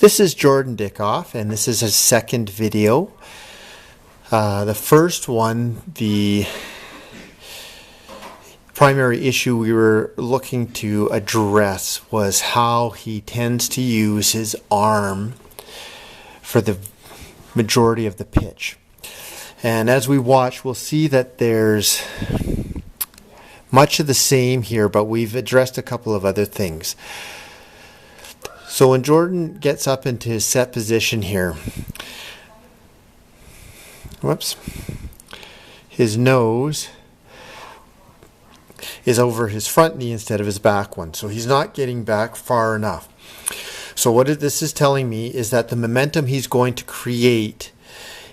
This is Jordan Dickoff, and this is his second video. The first one, the primary issue we were looking to address was how he tends to use his arm for the majority of the pitch. And as we watch, we'll see that there's much of the same here, but we've addressed a couple of other things. So when Jordan gets up into his set position here, his nose is over his front knee instead of his back one. So he's not getting back far enough. So what this is telling me is that the momentum he's going to create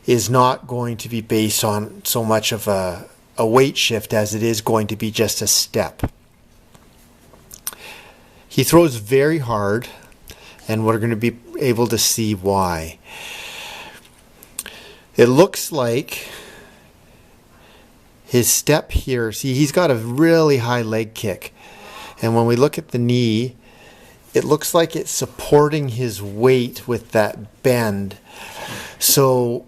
is not going to be based on so much of a weight shift as it is going to be just a step. He throws very hard, and we're going to be able to see why. It looks like his step here, see, he's got a really high leg kick. And when we look at the knee, it looks like it's supporting his weight with that bend. So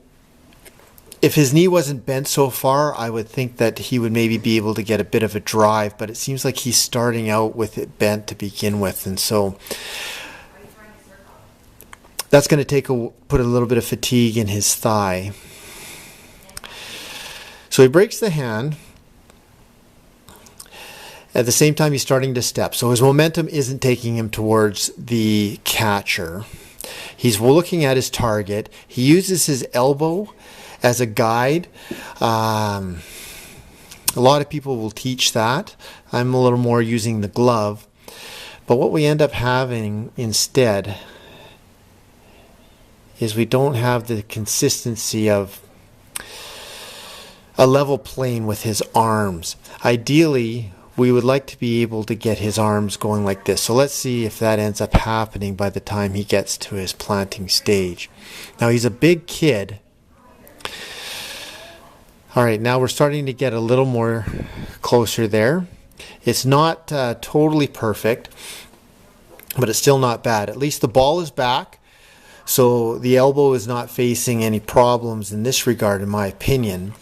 if his knee wasn't bent so far, I would think that he would maybe be able to get a bit of a drive, but it seems like he's starting out with it bent to begin with. And so that's going to put a little bit of fatigue in his thigh. So he breaks the hand. At the same time, he's starting to step. So his momentum isn't taking him towards the catcher. He's looking at his target. He uses his elbow as a guide. A lot of people will teach that. I'm a little more using the glove. But what we end up having instead is we don't have the consistency of a level plane with his arms. Ideally, we would like to be able to get his arms going like this. So let's see if that ends up happening by the time he gets to his planting stage. Now he's a big kid. All right, now we're starting to get a little more closer there. It's not totally perfect, but it's still not bad. At least the ball is back. So the elbow is not facing any problems in this regard, in my opinion.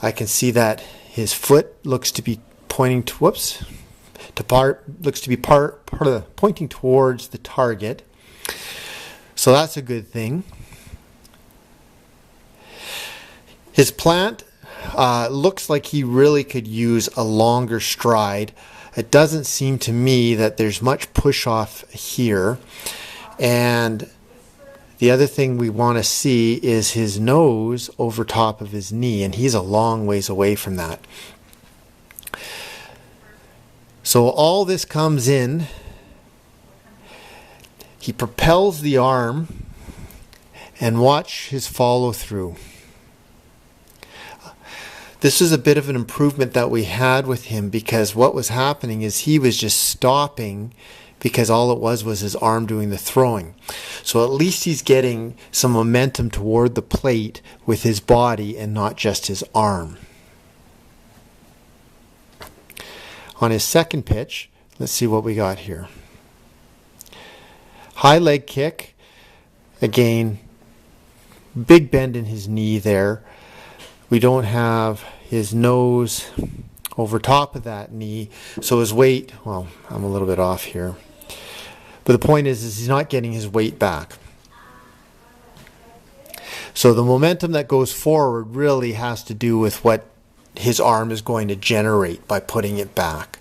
I can see that his foot looks to be pointing pointing towards the target. So that's a good thing. His plant looks like he really could use a longer stride. It doesn't seem to me that there's much push off here. And the other thing we want to see is his nose over top of his knee, and he's a long ways away from that. So all this comes in. He propels the arm, and watch his follow through. This is a bit of an improvement that we had with him, because what was happening is he was just stopping because all it was his arm doing the throwing. So at least he's getting some momentum toward the plate with his body and not just his arm. On his second pitch, let's see what we got here. High leg kick. Again, big bend in his knee there. We don't have his nose over top of that knee, so his weight, well, I'm a little bit off here. But the point is he's not getting his weight back. So the momentum that goes forward really has to do with what his arm is going to generate by putting it back.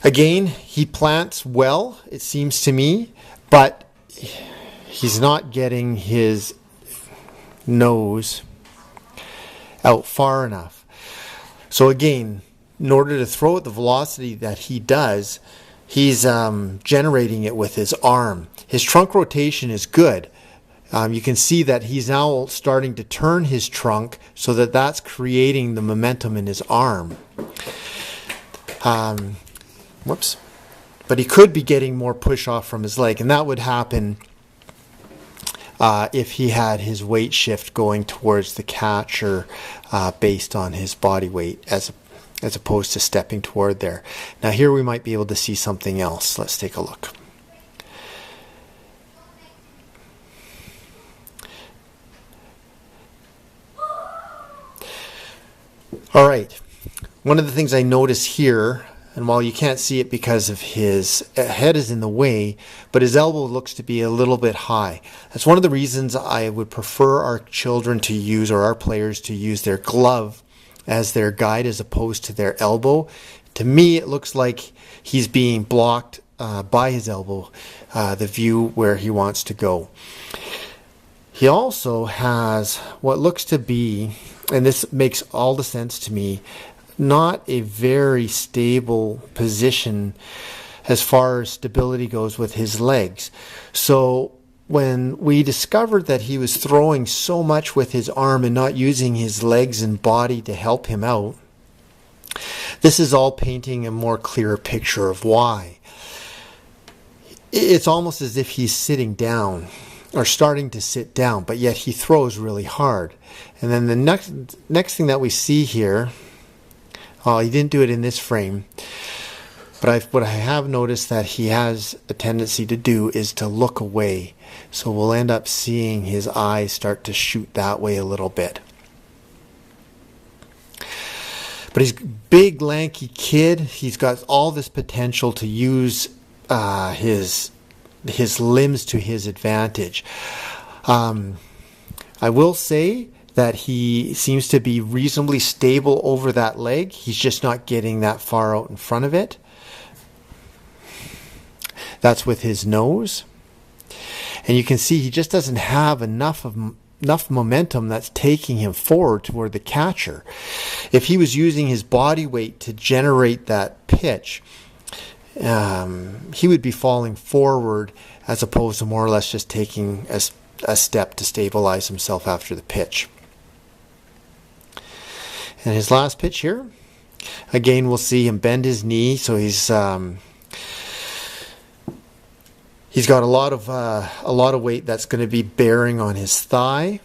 Again, he plants well, it seems to me, but he's not getting his nose out far enough. So again, in order to throw at the velocity that he does, he's generating it with his arm. His trunk rotation is good. You can see that he's now starting to turn his trunk so that that's creating the momentum in his arm. But he could be getting more push off from his leg, and that would happen if he had his weight shift going towards the catcher based on his body weight as opposed to stepping toward there. Now here we might be able to see something else. Let's take a look. All right. One of the things I notice here, and while you can't see it because of his head is in the way, but his elbow looks to be a little bit high. That's one of the reasons I would prefer our children to use, or our players to use, their glove as their guide as opposed to their elbow. To me, it looks like he's being blocked by his elbow, the view where he wants to go. He also has what looks to be, and this makes all the sense to me, not a very stable position as far as stability goes with his legs. So when we discovered that he was throwing so much with his arm and not using his legs and body to help him out, this is all painting a more clearer picture of why. It's almost as if he's sitting down or starting to sit down, but yet he throws really hard. And then the next thing that we see here, he didn't do it in this frame, but what I have noticed that he has a tendency to do is to look away. So we'll end up seeing his eyes start to shoot that way a little bit. But he's a big, lanky kid. He's got all this potential to use his limbs to his advantage. I will say that he seems to be reasonably stable over that leg. He's just not getting that far out in front of it. That's with his nose. And you can see he just doesn't have enough momentum that's taking him forward toward the catcher. If he was using his body weight to generate that pitch, he would be falling forward as opposed to more or less just taking a step to stabilize himself after the pitch. And his last pitch here, again, we'll see him bend his knee, so he's got a lot of weight that's going to be bearing on his thigh.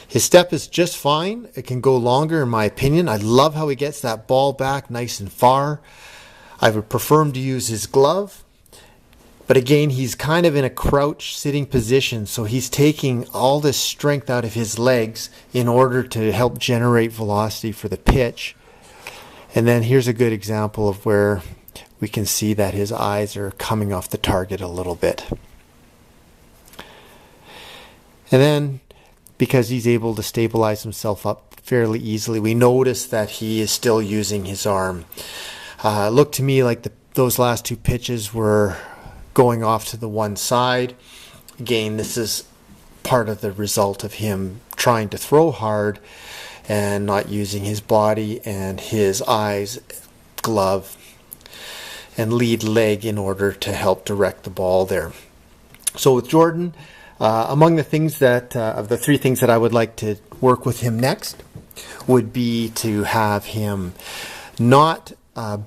His step is just fine. It can go longer in my opinion. I love how he gets that ball back nice and far. I would prefer him to use his glove. But again, he's kind of in a crouch sitting position, so he's taking all this strength out of his legs in order to help generate velocity for the pitch. And then here's a good example of where we can see that his eyes are coming off the target a little bit. And then, because he's able to stabilize himself up fairly easily, we notice that he is still using his arm. It looked to me like those last two pitches were going off to the one side. Again, this is part of the result of him trying to throw hard and not using his body and his eyes, glove, and lead leg in order to help direct the ball there. So with Jordan, among the things that, of the three things that I would like to work with him next, would be to have him not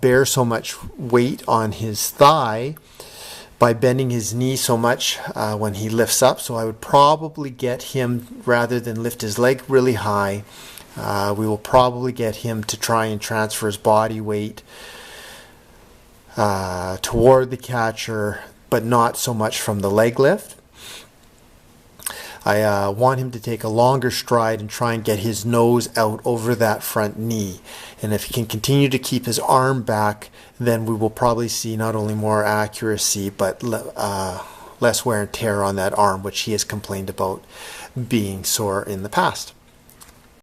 bear so much weight on his thigh by bending his knee so much when he lifts up. So I would probably get him, rather than lift his leg really high, we will probably get him to try and transfer his body weight toward the catcher, but not so much from the leg lift. I want him to take a longer stride and try and get his nose out over that front knee. And if he can continue to keep his arm back, then we will probably see not only more accuracy, but less wear and tear on that arm, which he has complained about being sore in the past.